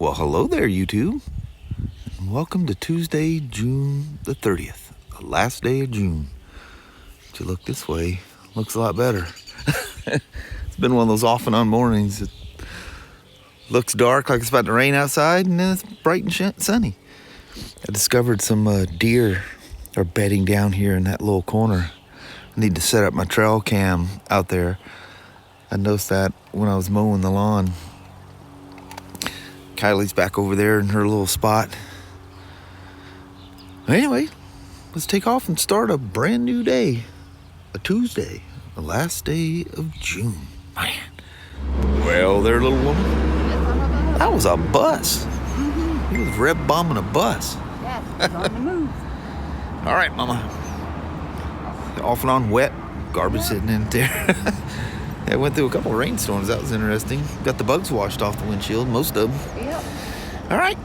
Well, hello there, YouTube. Welcome to Tuesday, June the 30th, the last day of June. If you look this way, looks a lot better. It's been one of those off and on mornings. It looks dark like it's about to rain outside, and then it's bright and sunny. I discovered some deer are bedding down here in that little corner. I need to set up my trail cam out there. I noticed that when I was mowing the lawn. Kylie's back over there in her little spot. Anyway, let's take off and start a brand new day. A Tuesday, the last day of June. Man. Well, there, little woman. That was a bus. Mm-hmm. He was rev bombing a bus. Yes, it's on the move. All right, Mama. Off and on wet. Garbage sitting in there. I went through a couple of rainstorms. That was interesting. Got the bugs washed off the windshield, most of them. Yep. All right.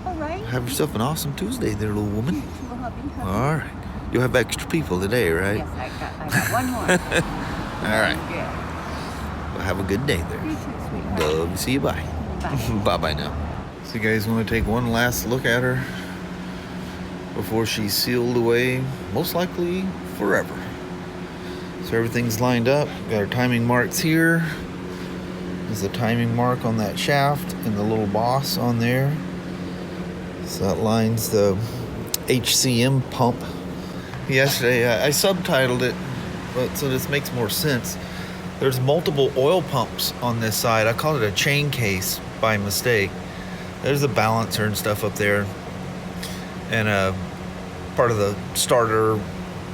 All right. Have yourself an awesome Tuesday there, little woman. Well, hubby. All right. You'll have extra people today, right? Yes, I got one more. All right. Yeah. Well, have a good day there. You too, sweetheart. Love to see you. Bye. Bye. Bye-bye now. So you guys want to take one last look at her before she's sealed away, most likely forever. So everything's lined up. Got our timing marks here. There's the timing mark on that shaft and the little boss on there. So that lines the HCM pump. Yesterday I subtitled it, but so this makes more sense. There's multiple oil pumps on this side. I called it a chain case by mistake. There's a balancer and stuff up there, and part of the starter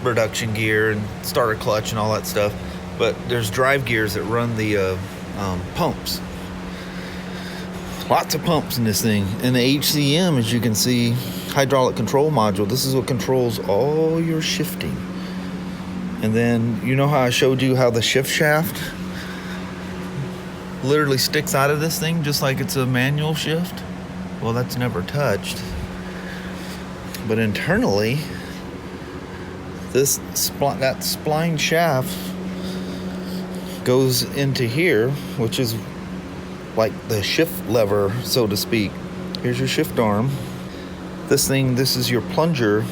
reduction gear and starter clutch and all that stuff. But there's drive gears that run the pumps. Lots of pumps in this thing. And the HCM, as you can see, hydraulic control module, this is what controls all your shifting. And then you know how I showed you how the shift shaft literally sticks out of this thing just like it's a manual shift? Well, that's never touched. But internally, that spline shaft goes into here, which is like the shift lever, so to speak. Here's your shift arm. This is your plunger,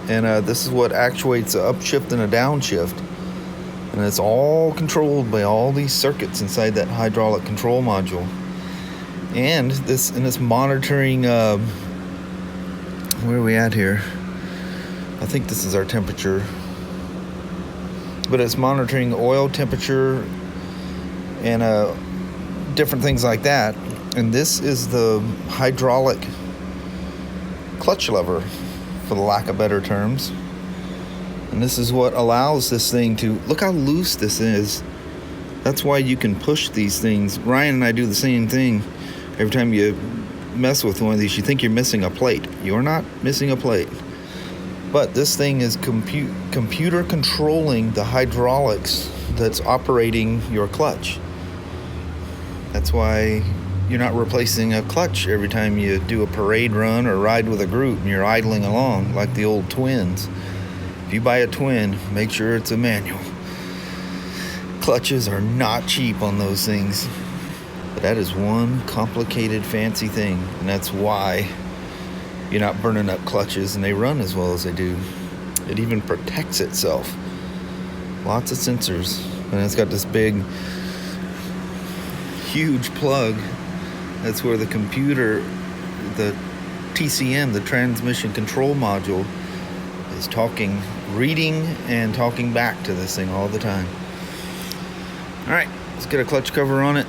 and this is what actuates a upshift and a downshift. And it's all controlled by all these circuits inside that hydraulic control module. And this monitoring, where are we at here? I think this is our temperature, but it's monitoring oil temperature and different things like that. And this is the hydraulic clutch lever, for the lack of better terms. And this is what allows this thing to, look how loose this is. That's why you can push these things. Ryan and I do the same thing. Every time you mess with one of these, you think you're missing a plate. You're not missing a plate. But this thing is computer controlling the hydraulics that's operating your clutch. That's why you're not replacing a clutch every time you do a parade run or ride with a group and you're idling along like the old twins. If you buy a twin, make sure it's a manual. Clutches are not cheap on those things. But that is one complicated, fancy thing. And that's why you're not burning up clutches and they run as well as they do. It even protects itself. Lots of sensors. And it's got this big, huge plug. That's where the computer, the TCM, the transmission control module, is talking, reading and talking back to this thing all the time. All right, let's get a clutch cover on it.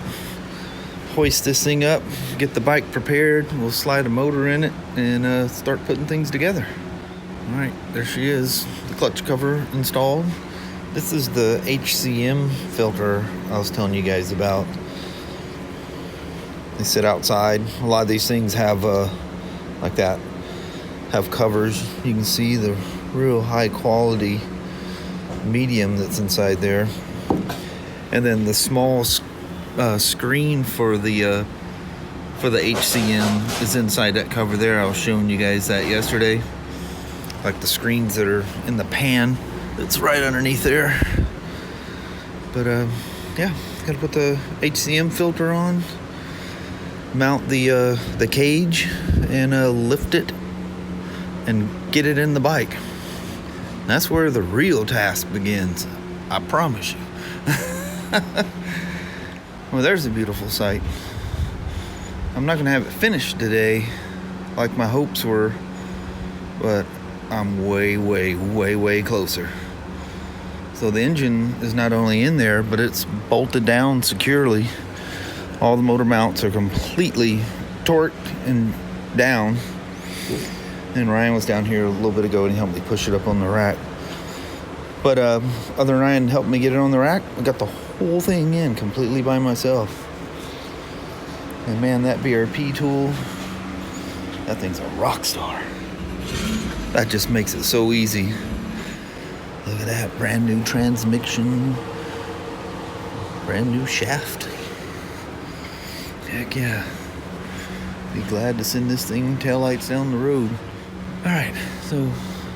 Hoist this thing up, get the bike prepared. We'll slide a motor in it and start putting things together. All right, there she is, the clutch cover installed. This is the HCM filter I was telling you guys about. They sit outside. A lot of these things have like that, have covers. You can see the real high quality medium that's inside there. And then the small screen for the HCM is inside that cover there. I was showing you guys that yesterday, like the screens that are in the pan that's right underneath there. But yeah, gotta put the HCM filter on. mount the cage and lift it and get it in the bike. That's where the real task begins, I promise you. Well, there's a beautiful sight. I'm not gonna have it finished today like my hopes were, but I'm way closer. So the engine is not only in there, but it's bolted down securely. All the motor mounts are completely torqued and down. And Ryan was down here a little bit ago and he helped me push it up on the rack. But other than Ryan helped me get it on the rack, I got the whole thing in completely by myself. And man, that BRP tool, that thing's a rock star. That just makes it so easy. Look at that, brand new transmission, brand new shaft. Heck yeah. Be glad to send this thing taillights down the road. All right, so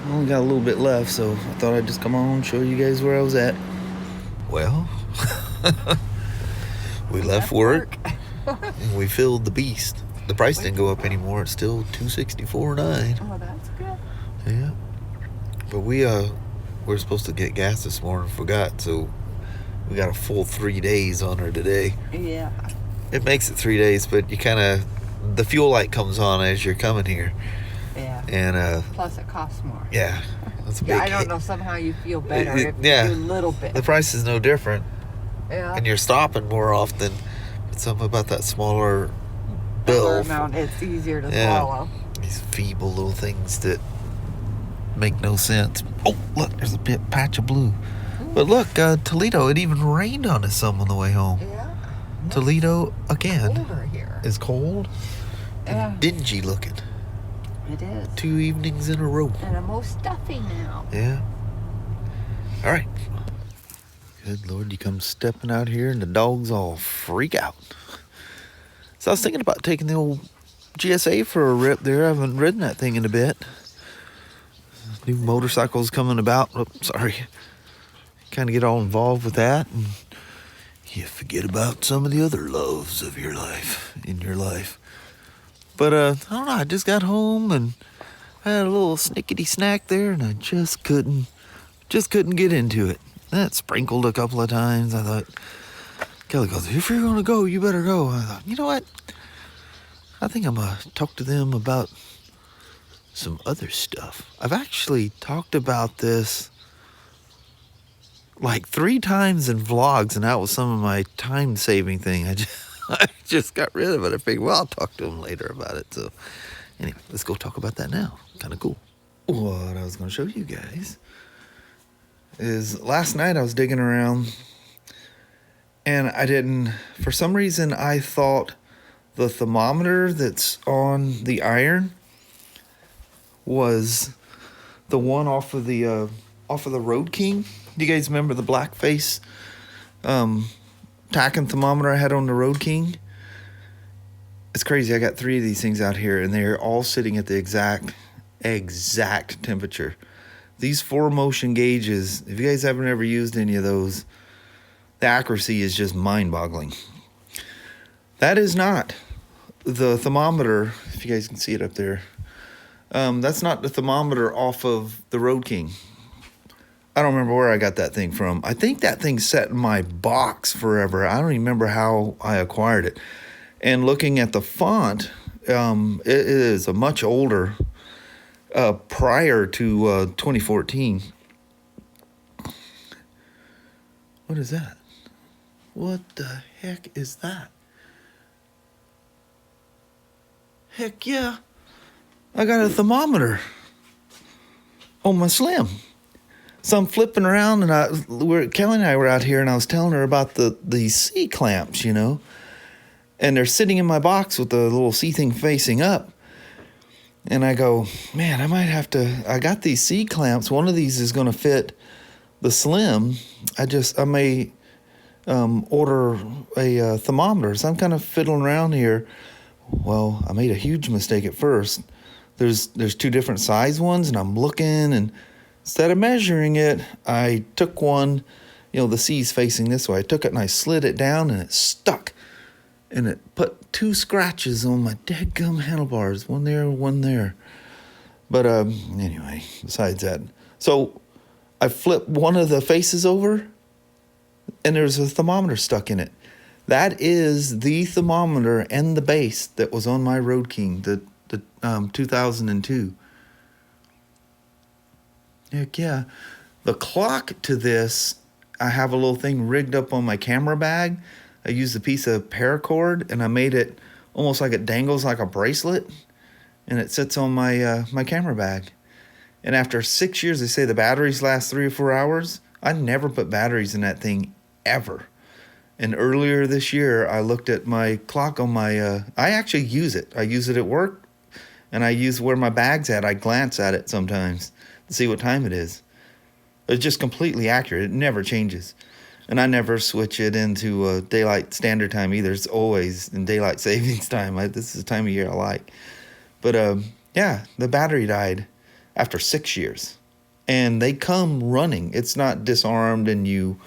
I only got a little bit left, so I thought I'd just come on and show you guys where I was at. Well, we left work and we filled the beast. The price didn't go up anymore. It's still $264.09. Oh, that's good. Yeah. But we're supposed to get gas this morning, forgot, so we got a full 3 days on her today. Yeah. It makes it 3 days, but you kind of, the fuel light comes on as you're coming here. Yeah. And plus it costs more. yeah, that's a big Yeah, I don't hit. know, somehow you feel better if yeah. you do a little bit. The price is no different, Yeah. and you're stopping more often. But something about that smaller Dollar bill. amount, it's easier to Yeah. swallow. These feeble little things that make no sense. Oh, look, there's a patch of blue. But look, Toledo, it even rained on us some on the way home. Yeah. Toledo, again, Colder here. is cold and Yeah. dingy looking. It is. 2 evenings in a row. And I'm all stuffy now. Yeah. All right. Good Lord, you come stepping out here and the dogs all freak out. So I was thinking about taking the old GSA for a rip there. I haven't ridden that thing in a bit. New motorcycles coming about. Oh, sorry. Kind of get all involved with that, and you forget about some of the other loves of your life, in your life. But I don't know, I just got home and I had a little snickety snack there, and I just couldn't get into it. That sprinkled a couple of times. I thought, Kelly goes, if you're gonna go, you better go. I thought, you know what? I think I'm gonna talk to them about some other stuff. I've actually talked about this like 3 times in vlogs, and that was some of my time-saving thing. I just got rid of it. I figured, well, I'll talk to him later about it. So anyway, let's go talk about that now. Kind of cool. What I was going to show you guys is last night I was digging around, and I didn't, for some reason, I thought the thermometer that's on the iron was the one off of the Road King. Do you guys remember the black face tacking thermometer I had on the Road King? It's crazy. I got 3 of these things out here, and they're all sitting at the exact temperature. These Formotion gauges, if you guys haven't ever used any of those, the accuracy is just mind-boggling. That is not the thermometer, if you guys can see it up there. That's not the thermometer off of the Road King. I don't remember where I got that thing from. I think that thing sat in my box forever. I don't even remember how I acquired it. And looking at the font, it is a much older, prior to 2014. What is that? What the heck is that? Heck yeah. I got a thermometer on my Slim. So I'm flipping around, and Kelly and I were out here, and I was telling her about the C clamps, you know, and they're sitting in my box with the little C thing facing up. And I go, man, I might have to. I got these C clamps. One of these is going to fit the Slim. I may order a thermometer. So I'm kind of fiddling around here. Well, I made a huge mistake at first. There's 2 different size ones, and I'm looking, and instead of measuring it, I took one, you know, the C's facing this way. I took it and I slid it down, and it stuck. and it put 2 scratches on my dadgum handlebars, one there, one there. But anyway, besides that, so I flipped one of the faces over, and there's a thermometer stuck in it. That is the thermometer and the base that was on my Road King, the 2002. Heck yeah. The clock to this, I have a little thing rigged up on my camera bag. I used a piece of paracord, and I made it almost like it dangles like a bracelet, and it sits on my my camera bag. And after 6 years, they say the batteries last 3 or 4 hours. I never put batteries in that thing ever. And earlier this year, I looked at my clock on my, I actually use it. I use it at work, and I use where my bag's at. I glance at it sometimes to see what time it is. It's just completely accurate. It never changes. And I never switch it into daylight standard time either. It's always in daylight savings time. This is the time of year I like. But yeah, the battery died after 6 years. And they come running. It's not disarmed and you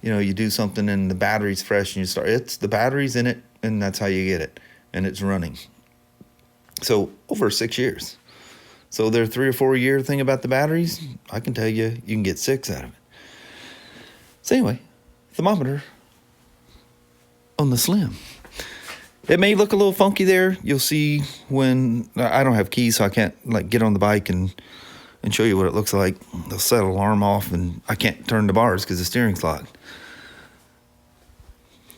do something and the battery's fresh and you start. It's the battery's in it, and that's how you get it. And it's running. So over 6 years. So their 3 or 4 year thing about the batteries, I can tell you, you can get 6 out of it. So anyway, thermometer on the Slim. It may look a little funky there. You'll see when I don't have keys, so I can't like get on the bike and show you what it looks like. They'll set an alarm off, and I can't turn the bars because the steering's locked.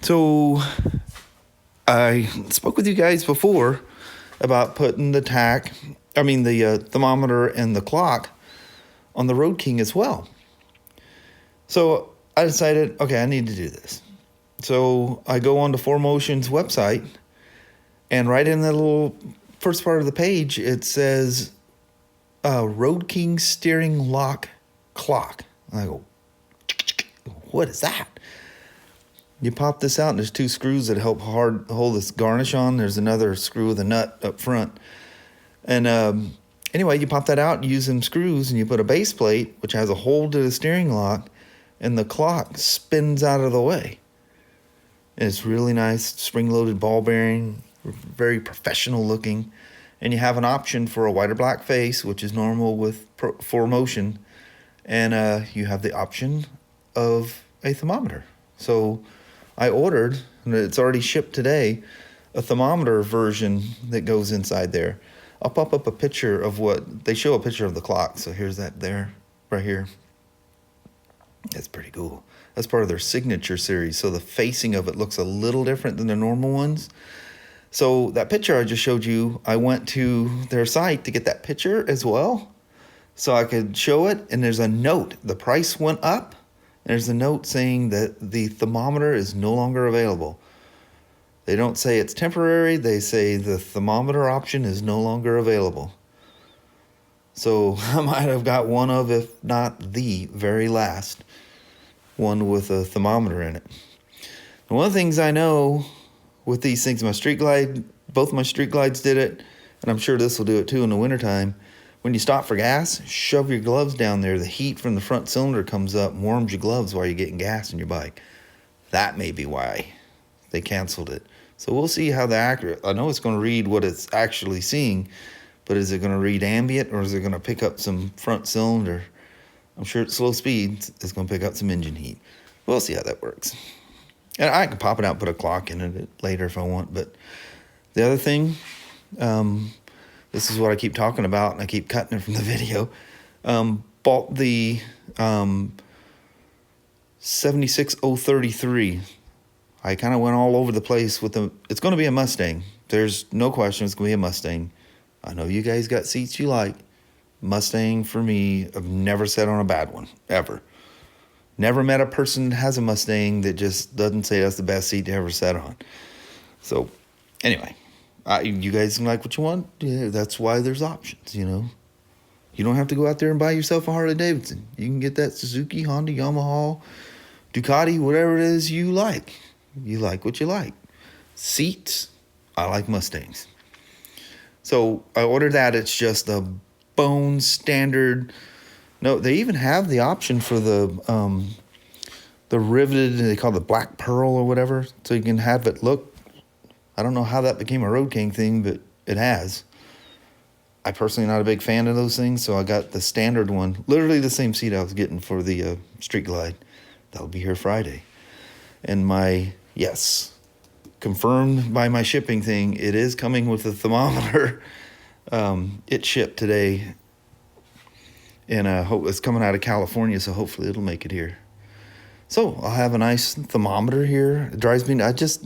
So I spoke with you guys before about putting the thermometer and the clock on the Road King as well. So I decided, okay, I need to do this. So I go on to Formotion's website, and right in the little first part of the page, it says Road King steering lock clock. And I go, what is that? You pop this out, and there's 2 screws that help hold this garnish on. There's another screw with a nut up front. And anyway, you pop that out, you use them screws, and you put a base plate, which has a hole to the steering lock, and the clock spins out of the way. And it's really nice, spring-loaded ball bearing, very professional looking. And you have an option for a white or black face, which is normal with Formotion. And you have the option of a thermometer. So I ordered, and it's already shipped today, a thermometer version that goes inside there. I'll pop up a picture of what, they show a picture of the clock. So here's that there, right here. That's pretty cool. That's part of their signature series. So the facing of it looks a little different than the normal ones. So that picture I just showed you, I went to their site to get that picture as well, so I could show it. And there's a note. The price went up. There's a note saying that the thermometer is no longer available. They don't say it's temporary. They say the thermometer option is no longer available. So I might have got one of, if not the very last one with a thermometer in it. And one of the things I know with these things, my Street Glide, both my Street Glides did it, and I'm sure this will do it too in the wintertime. When you stop for gas, shove your gloves down there. The heat from the front cylinder comes up and warms your gloves while you're getting gas in your bike. That may be why they canceled it. So we'll see how accurate. I know it's going to read what it's actually seeing, but is it going to read ambient, or is it going to pick up some front cylinder? I'm sure at slow speeds, it's going to pick up some engine heat. We'll see how that works. And I can pop it out and put a clock in it later if I want. But the other thing, this is what I keep talking about, and I keep cutting it from the video. Bought the 76033. I kind of went all over the place with the. It's going to be a Mustang. There's no question it's going to be a Mustang. I know you guys got seats you like. Mustang for me, I've never sat on a bad one, ever. Never met a person that has a Mustang that just doesn't say that's the best seat they ever sat on. So, anyway, you guys can like what you want. Yeah, that's why there's options, you know. You don't have to go out there and buy yourself a Harley-Davidson. You can get that Suzuki, Honda, Yamaha, Ducati, whatever it is you like. You like what you like. Seats, I like Mustangs. So, I ordered that. It's just a bone standard. No, they even have the option for the riveted, they call it black pearl or whatever, so you can have it look I don't know how that became a Road King thing, but it has. I personally not a big fan of those things, so I got the standard one. Literally the same seat I was getting for the Street Glide. That'll be here Friday. And yes, confirmed by my shipping thing, it is coming with a thermometer. It shipped today, and it's coming out of California, so hopefully it'll make it here. So I'll have a nice thermometer here. It drives me. I just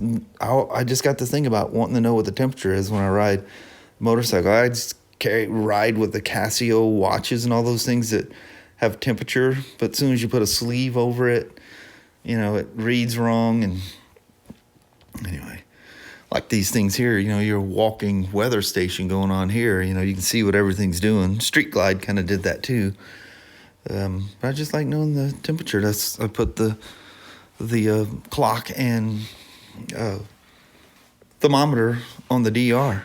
got this thing about wanting to know what the temperature is when I ride motorcycle. I just ride with the Casio watches and all those things that have temperature, but as soon as you put a sleeve over it, it reads wrong. And anyway, like these things here, your walking weather station going on here, you can see what everything's doing. Street Glide kind of did that too. But I just like knowing the temperature. I put the clock and thermometer on the DR.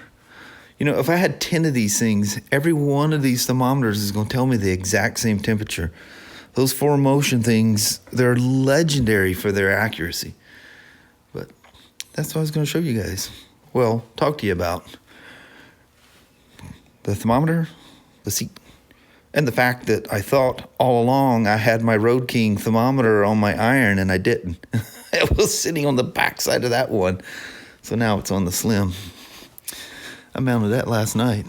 If I had 10 of these things, every one of these thermometers is going to tell me the exact same temperature. Those Formotion things, they're legendary for their accuracy. But that's what I was going to show you guys. Well, talk to you about the thermometer, the seat, and the fact that I thought all along I had my Road King thermometer on my iron, and I didn't. It was sitting on the back side of that one. So now it's on the Slim. I mounted that last night.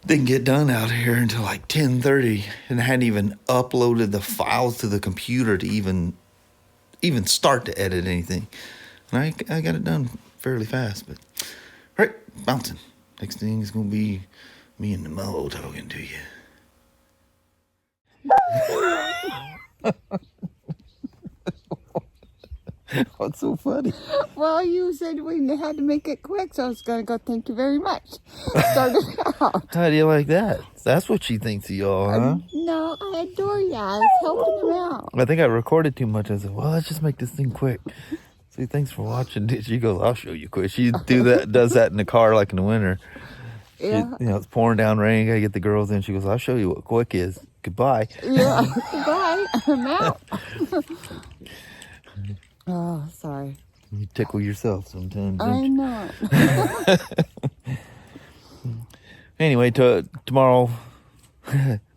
Didn't get done out here until like 10:30, and I hadn't even uploaded the files to the computer to even start to edit anything. And I got it done fairly fast. But right, bouncing. Next thing is gonna be me and the Mo talking to you. What's so funny? Well, you said we had to make it quick, so I was going to go, thank you very much. Started out. How do you like that? That's what she thinks of y'all, huh? No, I adore you. I was helping him out. I think I recorded too much. I said, well, let's just make this thing quick. See, thanks for watching. She goes, I'll show you quick. She does that in the car like in the winter. Yeah. It's pouring down rain. Gotta get the girls in. She goes, I'll show you what quick is. Goodbye. Yeah, goodbye. I'm out. Oh, sorry. You tickle yourself sometimes. I know. Anyway, tomorrow,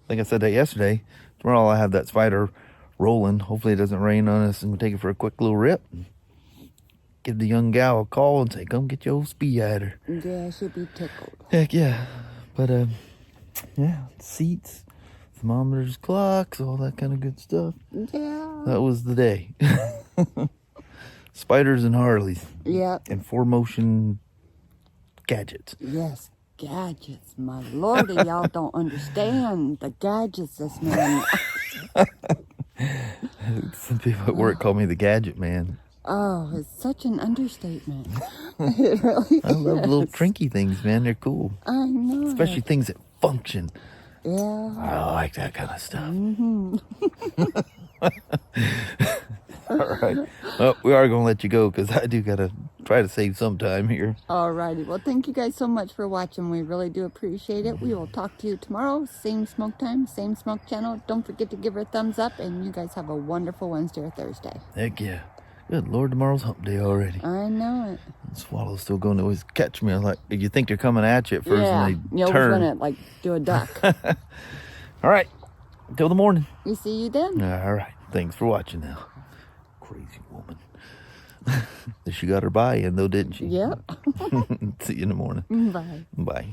like I said that yesterday, tomorrow I'll have that Spyder rolling. Hopefully it doesn't rain on us, and we'll take it for a quick little rip. Give the young gal a call and say, come get your old Spyder. Yeah, she'll be tickled. Heck yeah. But, yeah, seats, thermometers, clocks, all that kind of good stuff. Yeah. That was the day. Spyders and Harleys. Yep. And Formotion gadgets. Yes, gadgets. My lordy, y'all don't understand the gadgets this man. Some people at work call me the gadget man. Oh, it's such an understatement. It really I love little trinky things, man. They're cool. I know. Especially things that function. Yeah. I like that kind of stuff. Mm-hmm. All right. Well, we are going to let you go because I do got to try to save some time here. Alrighty. Well, thank you guys so much for watching. We really do appreciate it. We will talk to you tomorrow. Same smoke time, same smoke channel. Don't forget to give her a thumbs up, and you guys have a wonderful Wednesday or Thursday. Heck yeah. Good Lord, tomorrow's hump day already. I know it. The swallow's still going to always catch me. I'm like, you think they're coming at you at first Yeah. and they You always turn. want to, like, do a duck. All right. Until the morning. We see you then. All right. Thanks for watching now. Crazy woman. She got her buy-in though, didn't she? Yep. See you in the morning. Bye. Bye.